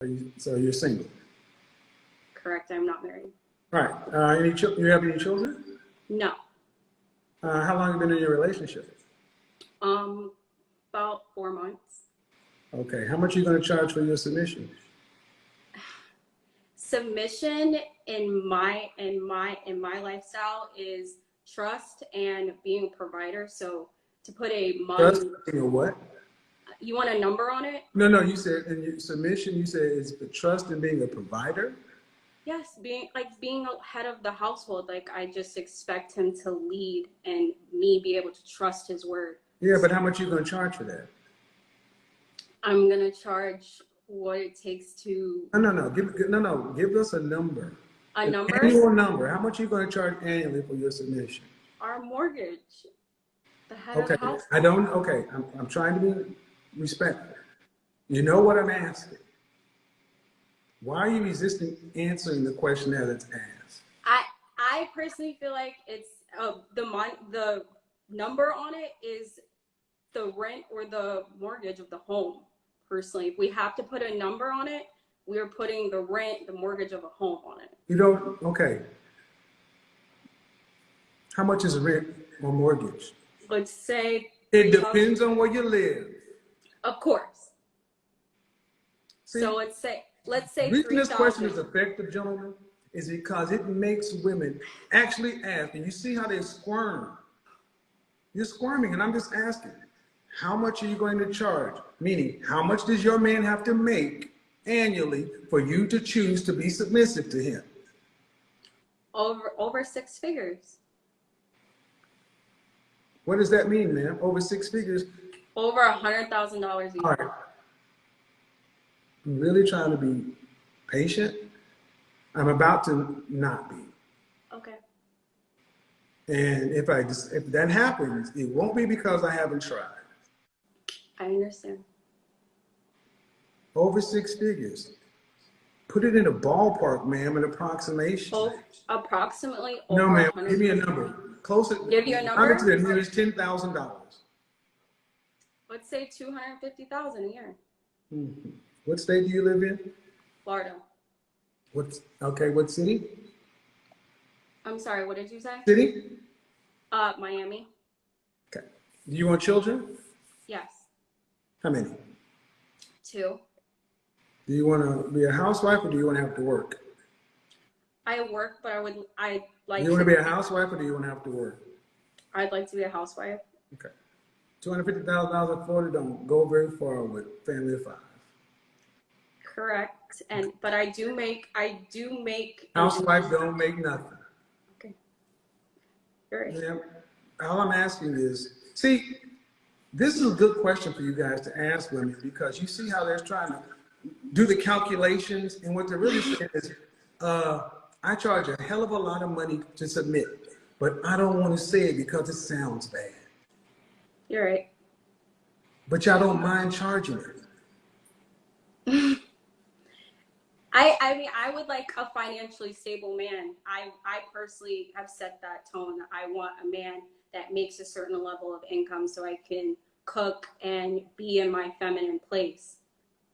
So you're single. Correct. I'm not married. All right. You have any children? No. How long have you been in your relationship? About 4 months. Okay. How much are you going to charge for your submission? Submission in my lifestyle is trust and being a provider. So to put a money, Trust being a what? You want a number on it? No. You said in your submission, you said it's the trust in being a provider. Yes, being a head of the household. Like, I just expect him to lead and me be able to trust his word. Yeah, but how much are you going to charge for that? I'm gonna charge what it takes to. No. Give us a number. A number? Annual number. How much are you going to charge annually for your submission? Our mortgage. The head of the house. I'm trying to be respectful. You know what I'm asking. Why are you resisting answering the question that it's asked? I personally feel like it's the number on it is the rent or the mortgage of the home. Personally, if we have to put a number on it, we're putting the rent, the mortgage of a home on it. You don't, okay. How much is rent or mortgage? Let's say. It depends on where you live. Of course. See, so let's say the reason this question is effective, gentlemen, is because it makes women actually ask, and you see how they squirm. You're squirming, and I'm just asking, how much are you going to charge? Meaning, how much does your man have to make annually for you to choose to be submissive to him? Over 6 figures. What does that mean, ma'am? Over 6 figures? Over $100,000 a year. All right. I'm really trying to be patient. I'm about to not be. Okay. And if that happens, it won't be because I haven't tried. I understand. Over 6 figures. Put it in a ballpark, ma'am, an approximation. Approximately over. No, ma'am. 100. Give me a number. Closer. Give you a number? To the nearest $10,000. Let's say $250,000 a year. Mm-hmm. What state do you live in? Florida. What city? I'm sorry, what did you say? City? Miami. Okay. Do you want children? Yes. How many? 2. Do you want to be a housewife or do you want to have to work? I work, but I'd like. Do you want to be a housewife or do you want to have to work? I'd like to be a housewife. Okay. $250,000 in Florida don't go very far with family of 5. Correct, but I do make. Housewives don't make nothing. Okay. You're right. Yeah. All I'm asking is, see, this is a good question for you guys to ask women because you see how they're trying to do the calculations, and what they're really saying is, I charge a hell of a lot of money to submit, but I don't want to say it because it sounds bad. You're right. But y'all don't mind charging it. I mean, I would like a financially stable man. I personally have set that tone. I want a man that makes a certain level of income so I can cook and be in my feminine place.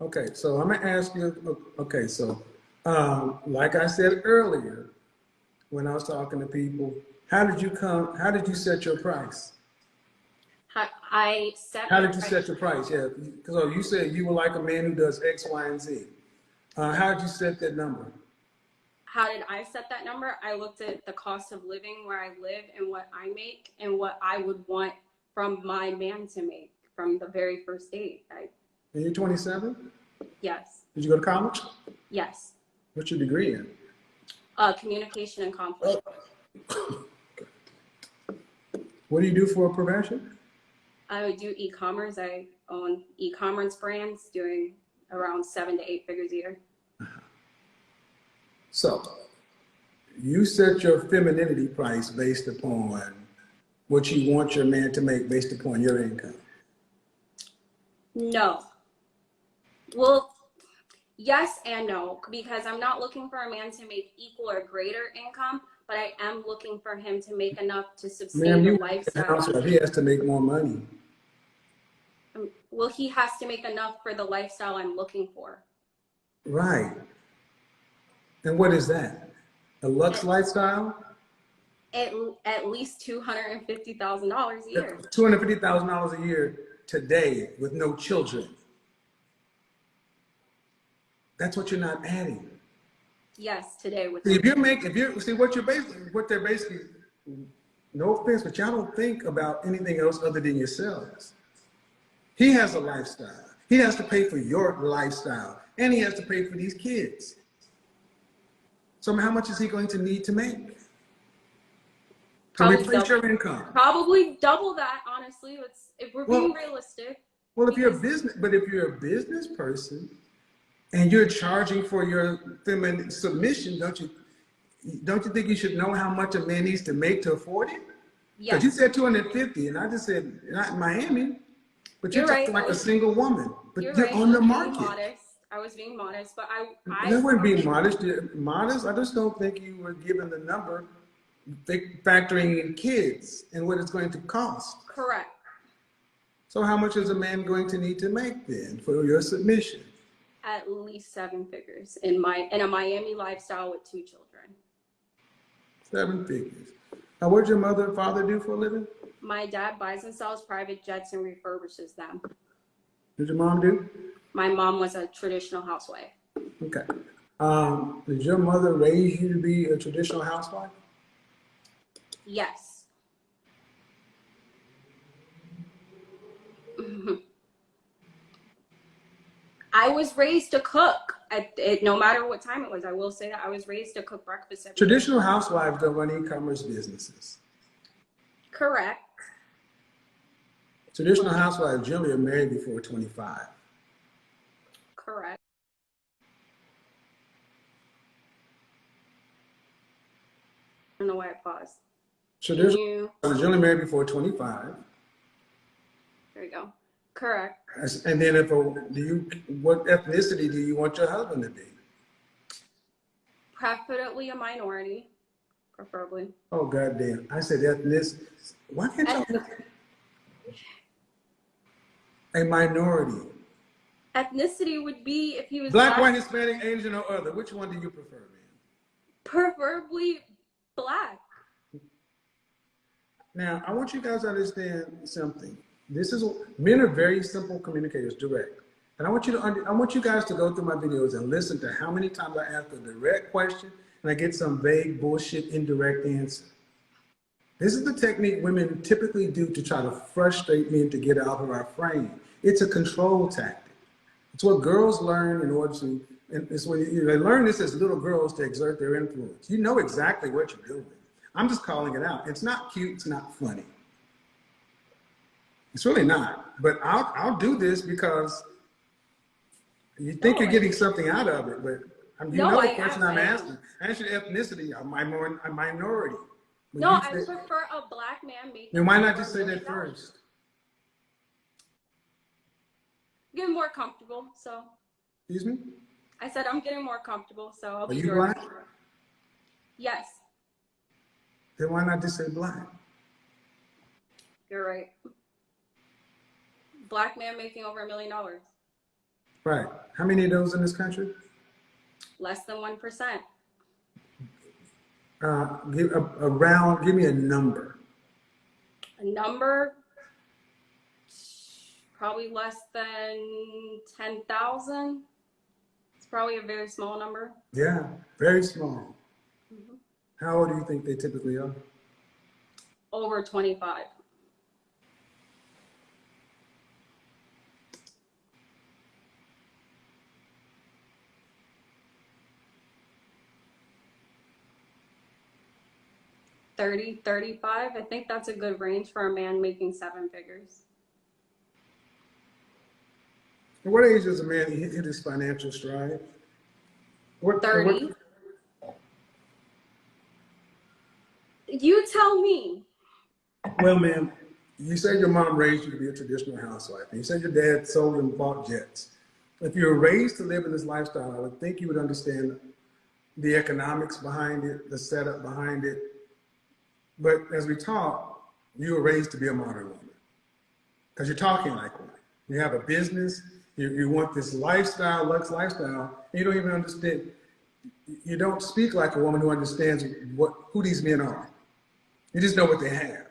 Okay, so I'm gonna ask you, okay, so like I said earlier, when I was talking to people, how did you set your price? How did you set your price? Yeah, so you said you were like a man who does X, Y, and Z. How did you set that number? How did I set that number? I looked at the cost of living where I live and what I make and what I would want from my man to make from the very first date. And you're 27? Yes. Did you go to college? Yes. What's your degree in? Communication and conflict. What do you do for a profession? I do e-commerce. I own e-commerce brands doing around 7 to 8 figures a year. So you set your femininity price based upon what you want your man to make based upon your income. No. Well, yes and no, because I'm not looking for a man to make equal or greater income, but I am looking for him to make enough to sustain the lifestyle. He has to make more money. Well, he has to make enough for the lifestyle I'm looking for. Right. And what is that? A Lux lifestyle? At least $250,000 a year. $250,000 a year today with no children. That's what you're not adding. Yes, today with See, what they're basically, no offense, but y'all don't think about anything else other than yourselves. He has a lifestyle. He has to pay for your lifestyle, and he has to pay for these kids. So how much is he going to need to make? To replace your income? Probably double that, honestly. If we're being realistic. Well, if you're a business person and you're charging for your feminine submission, don't you think you should know how much a man needs to make to afford it? Because you said 250, and I just said not in Miami, but you're talking like a single woman. But you're on the market. I was being modest, but You weren't being modest. I just don't think you were given the number, factoring in kids and what it's going to cost. Correct. So how much is a man going to need to make then for your submission? At least 7 figures in a Miami lifestyle with 2 children. 7 figures. Now, what did your mother and father do for a living? My dad buys and sells private jets and refurbishes them. Did your mom do? My mom was a traditional housewife. Okay. Did your mother raise you to be a traditional housewife? Yes. I was raised to cook. No matter what time it was, I will say that I was raised to cook breakfast every day. Traditional housewives don't run e-commerce businesses. Correct. Traditional housewives generally are married before 25. Correct. I don't know why I paused. Traditional housewives are generally married before 25. There we go. Correct. And then what ethnicity do you want your husband to be? Preferably a minority, preferably. Oh, goddamn. I said ethnicity. Why can't y'all? A minority. Ethnicity would be if he was black, white, Hispanic, Asian, or other. Which one do you prefer, man? Preferably black. Now, I want you guys to understand something. Men are very simple communicators, direct. And I want you guys to go through my videos and listen to how many times I ask a direct question and I get some vague bullshit indirect answer. This is the technique women typically do to try to frustrate men to get out of our frame. It's a control tactic. It's what girls learn in order to, and it's when they learn this as little girls to exert their influence. You know exactly what you're doing. I'm just calling it out. It's not cute, it's not funny. It's really not, but I'll do this because you think you're getting something out of it, but the question I'm asking. Answer the ethnicity, a minority. I prefer a black man making. Then why not just say that first? Getting more comfortable, so. Excuse me? I said I'm getting more comfortable, so I'll be. Are you black? Yes. Then why not just say black? You're right. Black man making over $1 million. Right. How many of those in this country? Less than 1%. Give me a number. A number? Probably less than 10,000. It's probably a very small number. Yeah, very small. Mm-hmm. How old do you think they typically are? Over 25. $30, $35. I think that's a good range for a man making 7 figures. At what age does a man hit his financial stride? 30. You tell me. Well, ma'am, you said your mom raised you to be a traditional housewife. And you said your dad sold and bought jets. If you were raised to live in this lifestyle, I would think you would understand the economics behind it, the setup behind it. But as we talk, you were raised to be a modern woman because you're talking like one. You have a business, you want this lifestyle, Lux lifestyle, You don't even understand. You don't speak like a woman who understands who these men are. You just know what they have.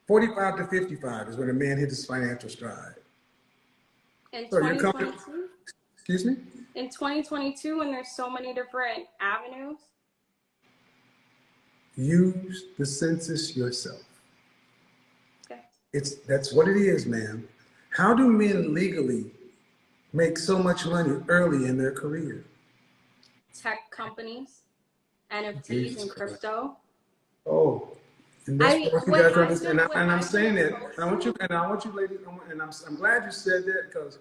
45 to 55 is when a man hits his financial stride. In So you're coming. 2022? Excuse me? In 2022, when there's so many different avenues? Use the census yourself. Okay. That's what it is, ma'am. How do men legally make so much money early in their career? Tech companies, NFTs, Jesus and Christ. crypto. Oh, and that's what you guys understand. And I'm I've saying been that. I want you, ladies, and I'm glad you said that because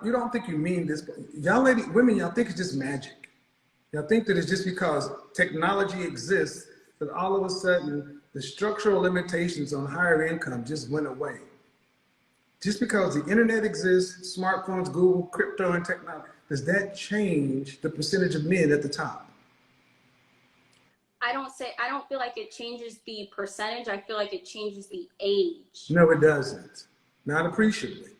you don't think you mean this, but y'all women, y'all think it's just magic. Y'all think that it's just because technology exists that all of a sudden the structural limitations on higher income just went away. Just because the internet exists, smartphones, Google, crypto, and technology, does that change the percentage of men at the top? I don't feel like it changes the percentage. I feel like it changes the age. No, it doesn't. Not appreciably.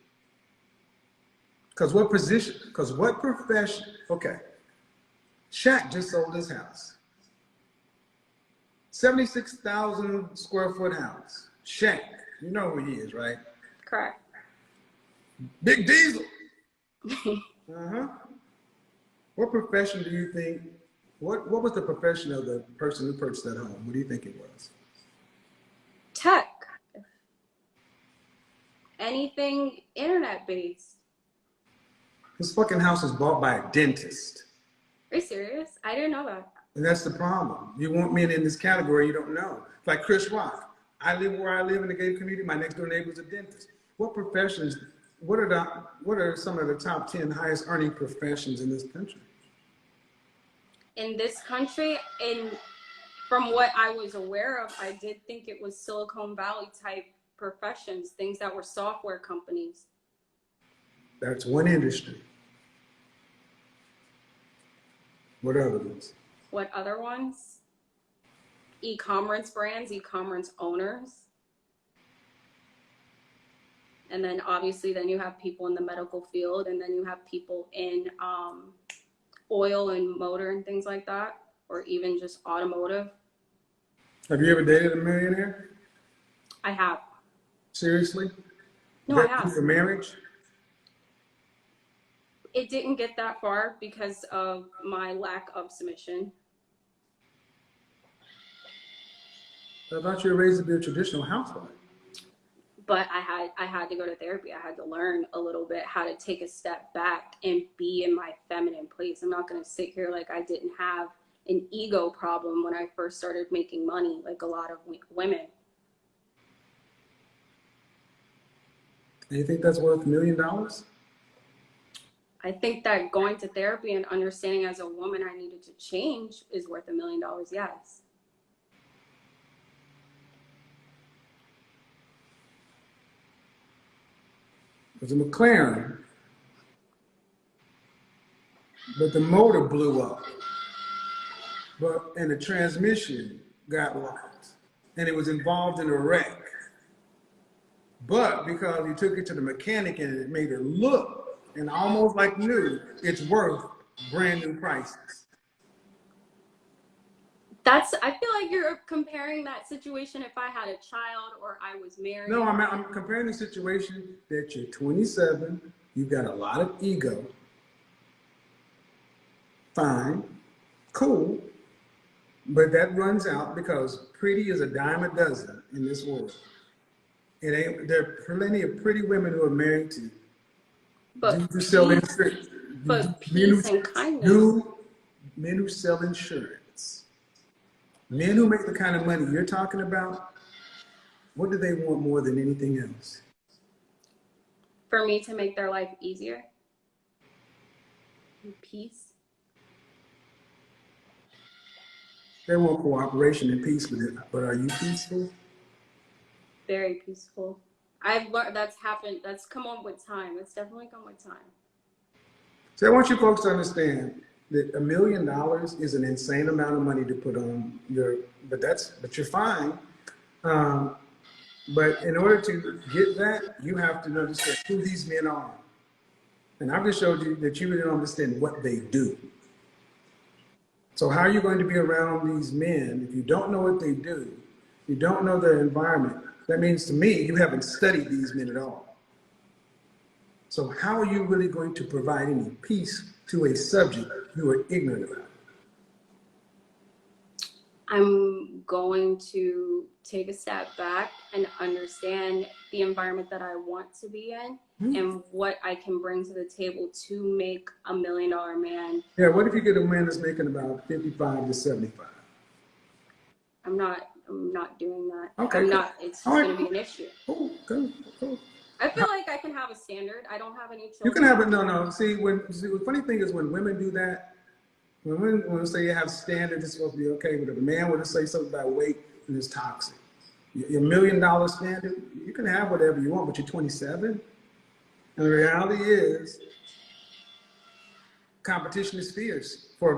Because what profession, okay. Shaq just sold his house. 76,000 square foot house. Shaq, you know who he is, right? Correct. Big Diesel. Uh-huh. What profession do you think, what was the profession of the person who purchased that home? What do you think it was? Tech. Anything internet based. This fucking house was bought by a dentist. Are you serious? I didn't know that. And that's the problem. You want men in this category you don't know. Like Chris Rock. I live where I live in the gay community. My next door neighbor is a dentist. What professions, what are some of the top 10 highest earning professions in this country? In this country, from what I was aware of, I did think it was Silicon Valley type professions, things that were software companies. That's one industry. What other ones? What other ones? E-commerce brands, e-commerce owners. And then obviously then you have people in the medical field, and then you have people in oil and motor and things like that, or even just automotive. Have you ever dated a millionaire? I have. Seriously? No, I have. For marriage? It didn't get that far because of my lack of submission. I thought you were raised to be a traditional housewife. But I had to go to therapy. I had to learn a little bit how to take a step back and be in my feminine place. I'm not going to sit here like I didn't have an ego problem when I first started making money, like a lot of women. And you think that's worth $1 million? I think that going to therapy and understanding as a woman I needed to change is worth $1 million, yes. It was a McLaren, but the motor blew up, and the transmission got locked, and it was involved in a wreck. But because he took it to the mechanic and it made it look and almost like new, it's worth brand new prices. I feel like you're comparing that situation if I had a child or I was married. No, I'm comparing the situation that you're 27, you've got a lot of ego. Fine, cool, but that runs out because pretty is a dime a dozen in this world. There are plenty of pretty women who are married to men who sell insurance. Men who sell insurance. Men who make the kind of money you're talking about, what do they want more than anything else? For me to make their life easier. Peace. They want cooperation and peace with it, but are you peaceful? Very peaceful. I've learned that's happened. That's come on with time. It's definitely come with time. So I want you folks to understand that $1 million is an insane amount of money to put on but you're fine. But in order to get that, you have to understand who these men are. And I've just showed you that you really don't understand what they do. So how are you going to be around these men if you don't know what they do, you don't know their environment? That means to me, you haven't studied these men at all. So how are you really going to provide any peace to a subject you are ignorant about? I'm going to take a step back and understand the environment that I want to be in and what I can bring to the table to make $1 million man. Yeah, what if you get a man that's making about 55 to 75? I'm not doing that. Okay, I'm cool. not, it's just going to be an issue. Cool. I feel like I can have a standard. I don't have any children. You can have it. No. See, the funny thing is when women do that, when women say you have standards, it's supposed to be okay. But if a man were to say something about weight, then it's toxic. Your $1 million standard, you can have whatever you want, but you're 27. And the reality is, competition is fierce for